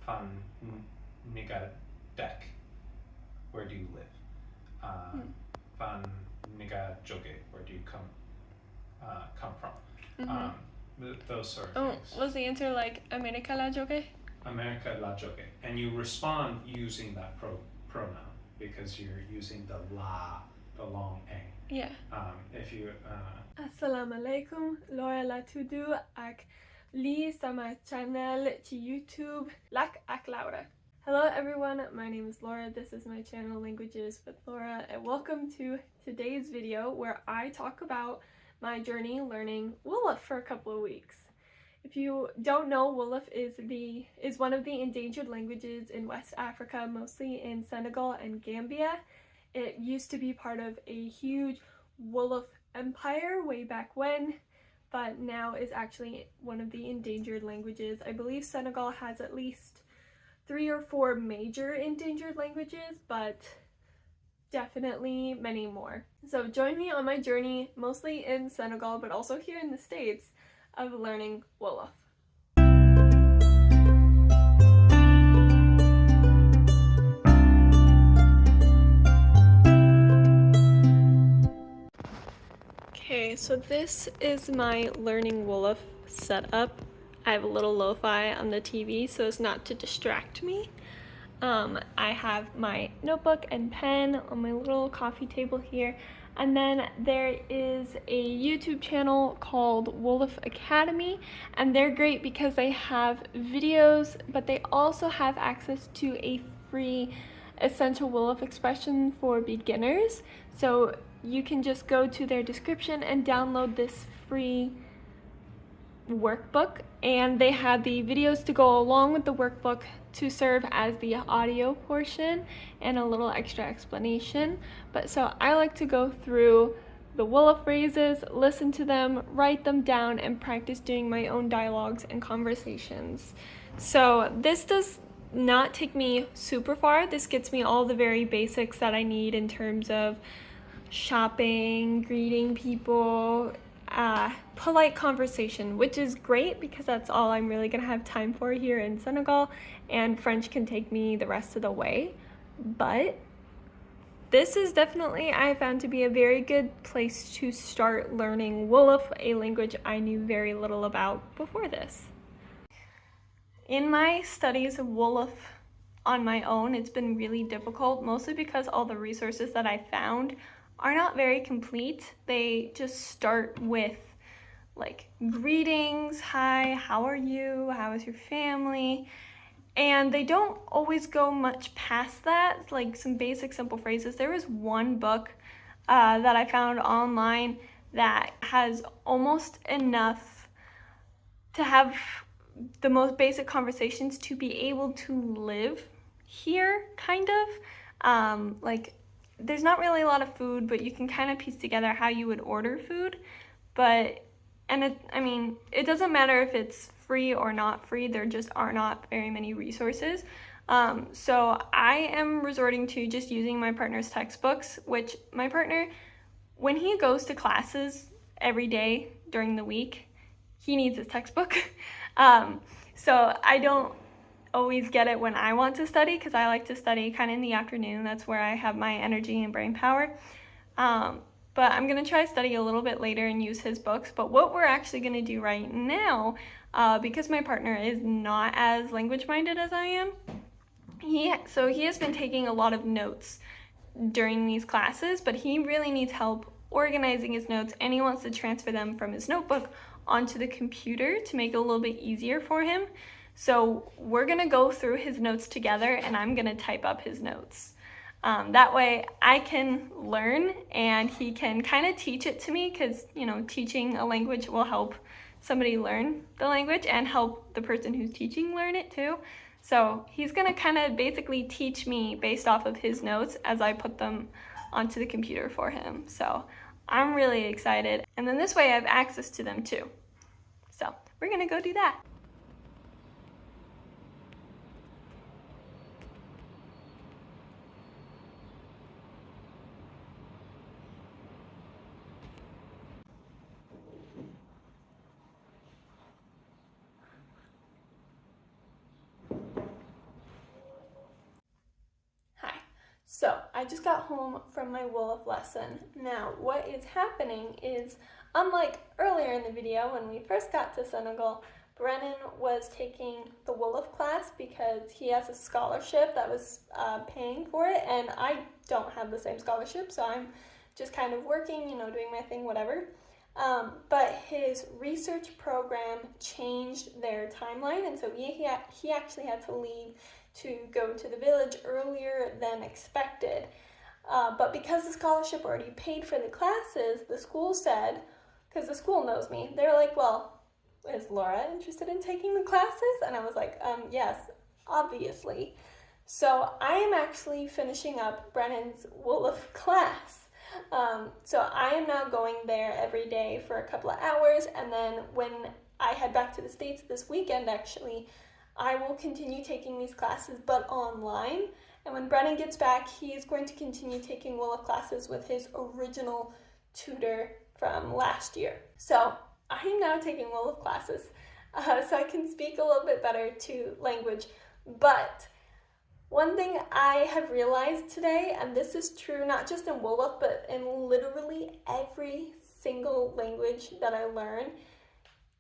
Pan niga dek. Where do you live? Pan niga joge. Where do you come from? Those sort of things. Was the answer like America la joke? America la joge. And you respond using that pronoun because you're using the la, the long A. Yeah. If you Assalamu alaikum, Laura la tudu ak li sama channel to YouTube lak ak Laura. Hello everyone, my name is Laura. This is my channel Languages with Laura, and welcome to today's video where I talk about my journey learning Wolof for a couple of weeks. If you don't know, Wolof is one of the endangered languages in West Africa, mostly in Senegal and Gambia. It used to be part of a huge Wolof empire way back when, but now is actually one of the endangered languages. I believe Senegal has at least 3 or 4 major endangered languages, but definitely many more. So join me on my journey, mostly in Senegal, but also here in the States, of learning Wolof. Okay, so this is my learning Wolof setup. I have a little lo-fi on the TV so as not to distract me. I have my notebook and pen on my little coffee table here, and then there is a YouTube channel called Wolof Academy, and they're great because they have videos, but they also have access to a free essential Wolof expression for beginners. So you can just go to their description and download this free workbook, and they have the videos to go along with the workbook to serve as the audio portion and a little extra explanation. But so I like to go through the Wolof phrases, listen to them, write them down, and practice doing my own dialogues and conversations. So this does not take me super far. This gets me all the very basics that I need in terms of shopping, greeting people, polite conversation, which is great because that's all I'm really gonna have time for here in Senegal, and French can take me the rest of the way. But this is definitely, I found to be a very good place to start learning Wolof, a language I knew very little about before this. In my studies of Wolof on my own, it's been really difficult, mostly because all the resources that I found are not very complete. They just start with like greetings, hi, how are you, how is your family, and they don't always go much past that, like some basic simple phrases. There was one book that I found online that has almost enough to have the most basic conversations to be able to live here, kind of. Like, there's not really a lot of food, but you can kind of piece together how you would order food. It doesn't matter if it's free or not free, there just are not very many resources. So I am resorting to just using my partner's textbooks, which my partner, when he goes to classes every day during the week, he needs his textbook. So I don't always get it when I want to study, because I like to study kind of in the afternoon. That's where I have my energy and brain power. But I'm going to try to study a little bit later and use his books. But what we're actually going to do right now, because my partner is not as language-minded as I am, he has been taking a lot of notes during these classes, but he really needs help organizing his notes, and he wants to transfer them from his notebook onto the computer to make it a little bit easier for him. So we're gonna go through his notes together, and I'm gonna type up his notes. That way I can learn and he can kind of teach it to me, because teaching a language will help somebody learn the language and help the person who's teaching learn it too. So he's gonna kind of basically teach me based off of his notes as I put them onto the computer for him. So I'm really excited, and then this way I have access to them too. So we're gonna go do that. So I just got home from my Wolof lesson. Now what is happening is, unlike earlier in the video when we first got to Senegal, Brennan was taking the Wolof class because he has a scholarship that was paying for it, and I don't have the same scholarship, so I'm just kind of working, doing my thing, whatever. But his research program changed their timeline, and so he actually had to leave to go to the village earlier than expected. But because the scholarship already paid for the classes, the school said, because the school knows me, they're like, well, is Laura interested in taking the classes? And I was like, yes, obviously. So I am actually finishing up Brennan's Wolof class. So I am now going there every day for a couple of hours, and then when I head back to the States this weekend, actually, I will continue taking these classes, but online. And when Brennan gets back, he is going to continue taking Wolof classes with his original tutor from last year. So I'm now taking Wolof classes, so I can speak a little bit better to language. But one thing I have realized today, and this is true not just in Wolof, but in literally every single language that I learn,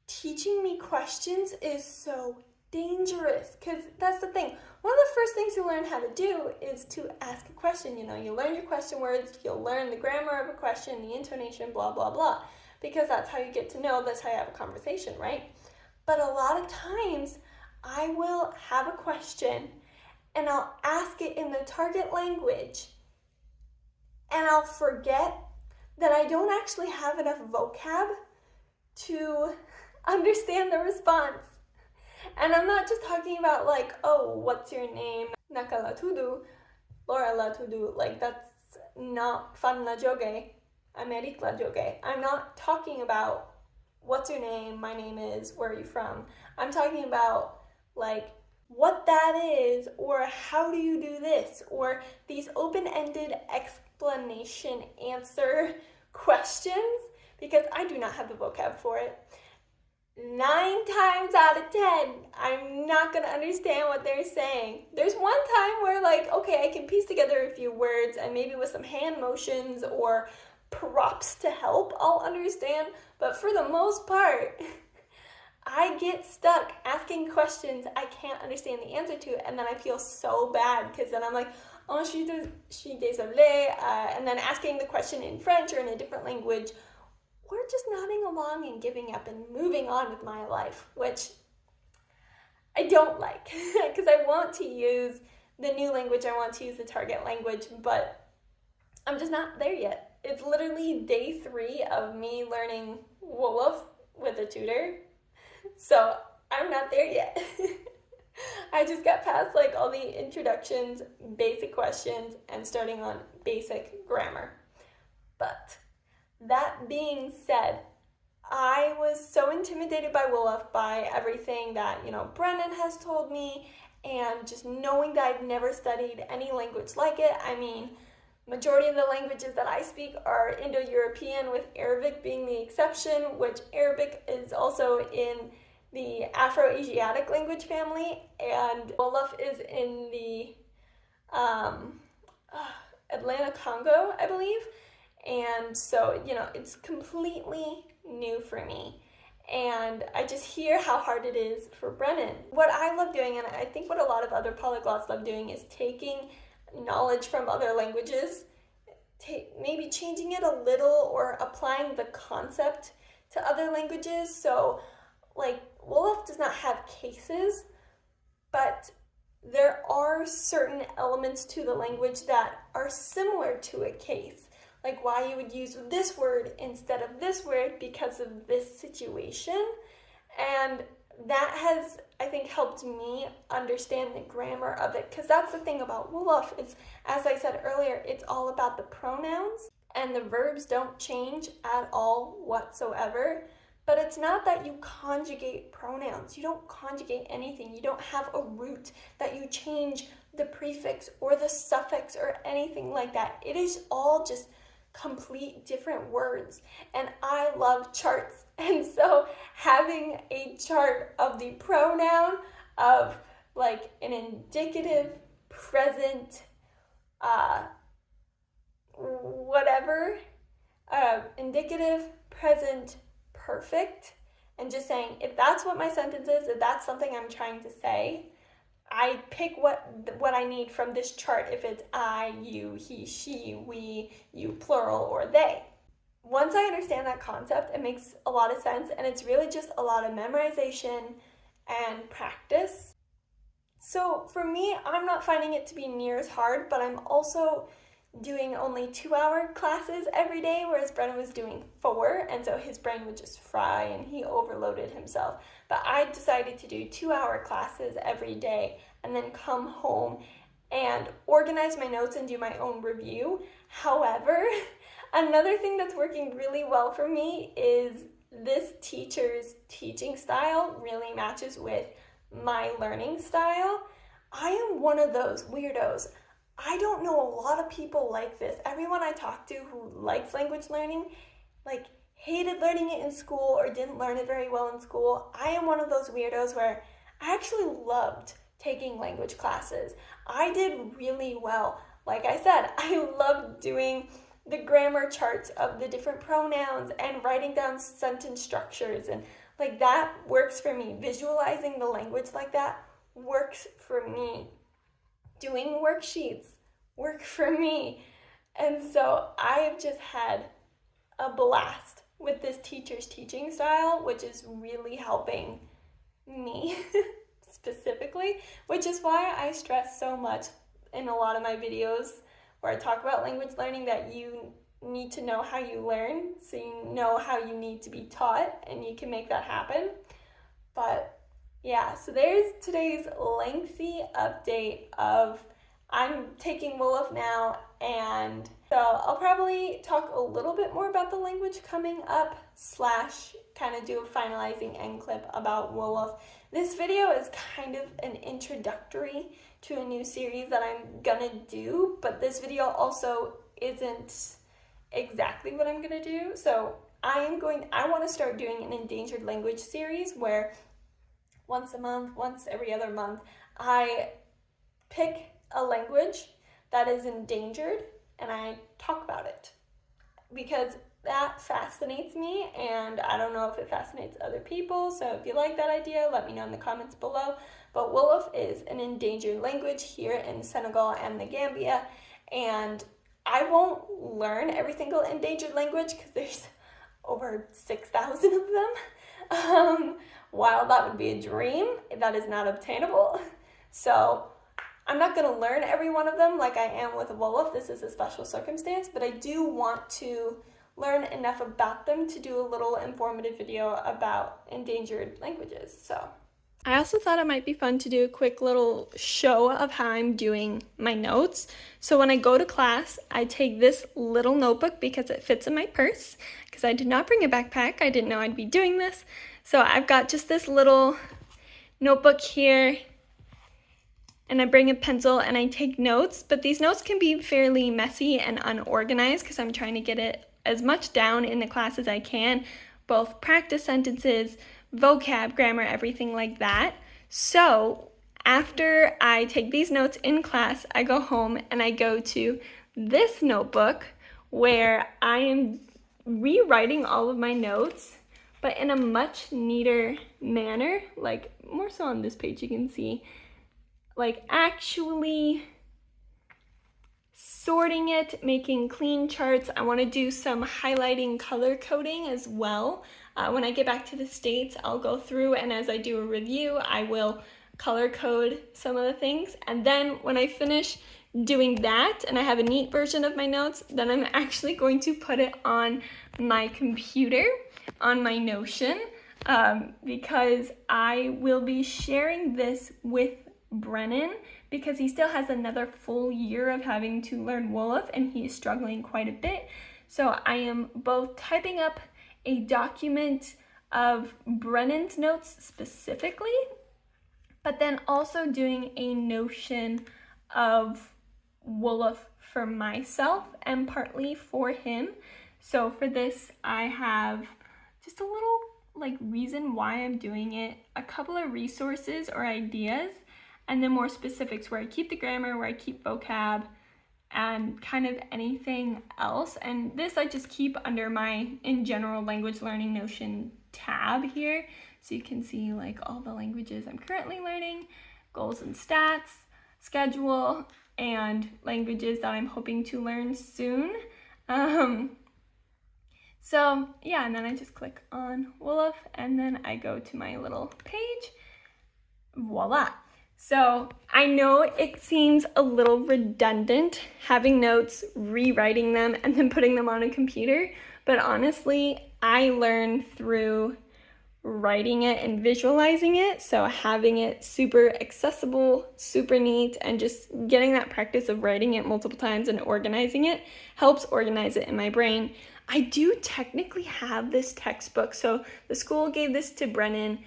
teaching me questions is so dangerous, because that's the thing. One of the first things you learn how to do is to ask a question. You learn your question words, you'll learn the grammar of a question, the intonation, blah, blah, blah, because that's how you get to know, that's how you have a conversation, right? But a lot of times I will have a question and I'll ask it in the target language, and I'll forget that I don't actually have enough vocab to understand the response. And I'm not just talking about like, oh, what's your name? Naka la tudu, Laura la tudu. Like, that's not fan la joge, Amerik la joge. I'm not talking about what's your name, my name is, where are you from? I'm talking about like what that is, or how do you do this, or these open-ended explanation answer questions, because I do not have the vocab for it. 9 times out of 10, I'm not gonna understand what they're saying. There's one time where like, okay, I can piece together a few words, and maybe with some hand motions or props to help, I'll understand. But for the most part, I get stuck asking questions I can't understand the answer to, and then I feel so bad, because then I'm like, oh, je suis désolée, and then asking the question in French or in a different language, or just nodding along and giving up and moving on with my life, which I don't like, because I want to use the new language, I want to use the target language, but I'm just not there yet. It's literally day 3 of me learning Wolof with a tutor, so I'm not there yet. I just got past like all the introductions, basic questions, and starting on basic grammar. But that being said, I was so intimidated by Wolof, by everything that, Brennan has told me, and just knowing that I've never studied any language like it. I mean, majority of the languages that I speak are Indo-European, with Arabic being the exception, which Arabic is also in the Afro-Asiatic language family, and Wolof is in the Atlantic Congo, I believe. And so, it's completely new for me. And I just hear how hard it is for Brennan. What I love doing, and I think what a lot of other polyglots love doing, is taking knowledge from other languages, maybe changing it a little or applying the concept to other languages. So, like, Wolof does not have cases, but there are certain elements to the language that are similar to a case. Like why you would use this word instead of this word because of this situation. And that has, I think, helped me understand the grammar of it, because that's the thing about Wolof, is, as I said earlier, it's all about the pronouns, and the verbs don't change at all whatsoever. But it's not that you conjugate pronouns. You don't conjugate anything. You don't have a root that you change the prefix or the suffix or anything like that. It is all just complete different words, and I love charts, and so having a chart of the pronoun, of like an indicative, present, whatever, indicative, present, perfect, and just saying, if that's what my sentence is, if that's something I'm trying to say, I pick what I need from this chart, if it's I, you, he, she, we, you, plural, or they. Once I understand that concept, it makes a lot of sense, and it's really just a lot of memorization and practice. So for me, I'm not finding it to be near as hard, but I'm also doing only 2-hour classes every day, whereas Brennan was doing 4, and so his brain would just fry and he overloaded himself. But I decided to do 2-hour classes every day and then come home and organize my notes and do my own review. However, another thing that's working really well for me is this teacher's teaching style really matches with my learning style. I am one of those weirdos. I don't know a lot of people like this. Everyone I talk to who likes language learning, like, hated learning it in school or didn't learn it very well in school. I am one of those weirdos where I actually loved taking language classes. I did really well. Like I said, I loved doing the grammar charts of the different pronouns and writing down sentence structures, and like that works for me. Visualizing the language like that works for me. Doing worksheets work for me. And so I have just had a blast with this teacher's teaching style, which is really helping me specifically, which is why I stress so much in a lot of my videos where I talk about language learning that you need to know how you learn, so you know how you need to be taught and you can make that happen. But yeah, so there's today's lengthy update of I'm taking Wolof now, and so I'll probably talk a little bit more about the language coming up, / kind of do a finalizing end clip about Wolof. This video is kind of an introductory to a new series that I'm gonna do, but this video also isn't exactly what I'm gonna do. So I want to start doing an endangered language series where once a month, once every other month, I pick a language that is endangered and I talk about it, because that fascinates me, and I don't know if it fascinates other people. So if you like that idea, let me know in the comments below. But Wolof is an endangered language here in Senegal and the Gambia, and I won't learn every single endangered language because there's over 6,000 of them. While that would be a dream, that is not obtainable. So I'm not going to learn every one of them like I am with Wolof. This is a special circumstance, but I do want to learn enough about them to do a little informative video about endangered languages. So I also thought it might be fun to do a quick little show of how I'm doing my notes. So when I go to class, I take this little notebook because it fits in my purse, because I did not bring a backpack. I didn't know I'd be doing this. So I've got just this little notebook here, and I bring a pencil and I take notes, but these notes can be fairly messy and unorganized because I'm trying to get it as much down in the class as I can, both practice sentences, vocab, grammar, everything like that. So after I take these notes in class, I go home and I go to this notebook where I am rewriting all of my notes, but in a much neater manner, like more so on this page you can see, like actually sorting it, making clean charts. I want to do some highlighting, color coding as well. When I get back to the States, I'll go through, and as I do a review, I will color code some of the things. And then when I finish doing that and I have a neat version of my notes, then I'm actually going to put it on my computer, on my Notion, because I will be sharing this with Brennan, because he still has another full year of having to learn Wolof and he is struggling quite a bit. So I am both typing up a document of Brennan's notes specifically, but then also doing a Notion of Wolof for myself and partly for him. So for this, I have just a little reason why I'm doing it, a couple of resources or ideas, and then more specifics where I keep the grammar, where I keep vocab, and kind of anything else. And this I just keep under my in general language learning Notion tab here. So you can see like all the languages I'm currently learning, goals and stats, schedule, and languages that I'm hoping to learn soon. So yeah, and then I just click on Wolof and then I go to my little page. Voila. So I know it seems a little redundant having notes, rewriting them, and then putting them on a computer, but honestly, I learn through writing it and visualizing it. So having it super accessible, super neat, and just getting that practice of writing it multiple times and organizing it helps organize it in my brain. I do technically have this textbook. So the school gave this to Brennan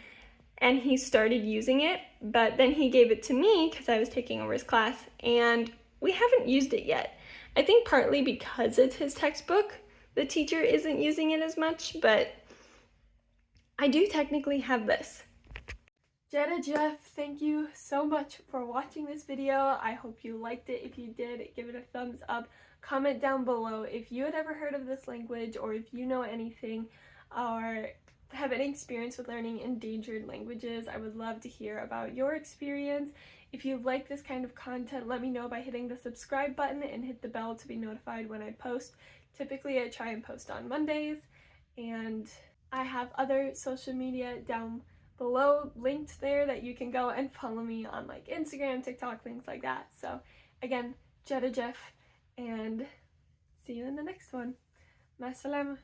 and he started using it, but then he gave it to me because I was taking over his class and we haven't used it yet. I think partly because it's his textbook, the teacher isn't using it as much, but I do technically have this. Jetta Jeff, thank you so much for watching this video. I hope you liked it. If you did, give it a thumbs up. Comment down below if you had ever heard of this language or if you know anything or have any experience with learning endangered languages. I would love to hear about your experience. If you like this kind of content, let me know by hitting the subscribe button and hit the bell to be notified when I post. Typically, I try and post on Mondays, and I have other social media down below linked there that you can go and follow me on like Instagram, TikTok, things like that. So again, Jetta Jeff, and see you in the next one. Ma salama.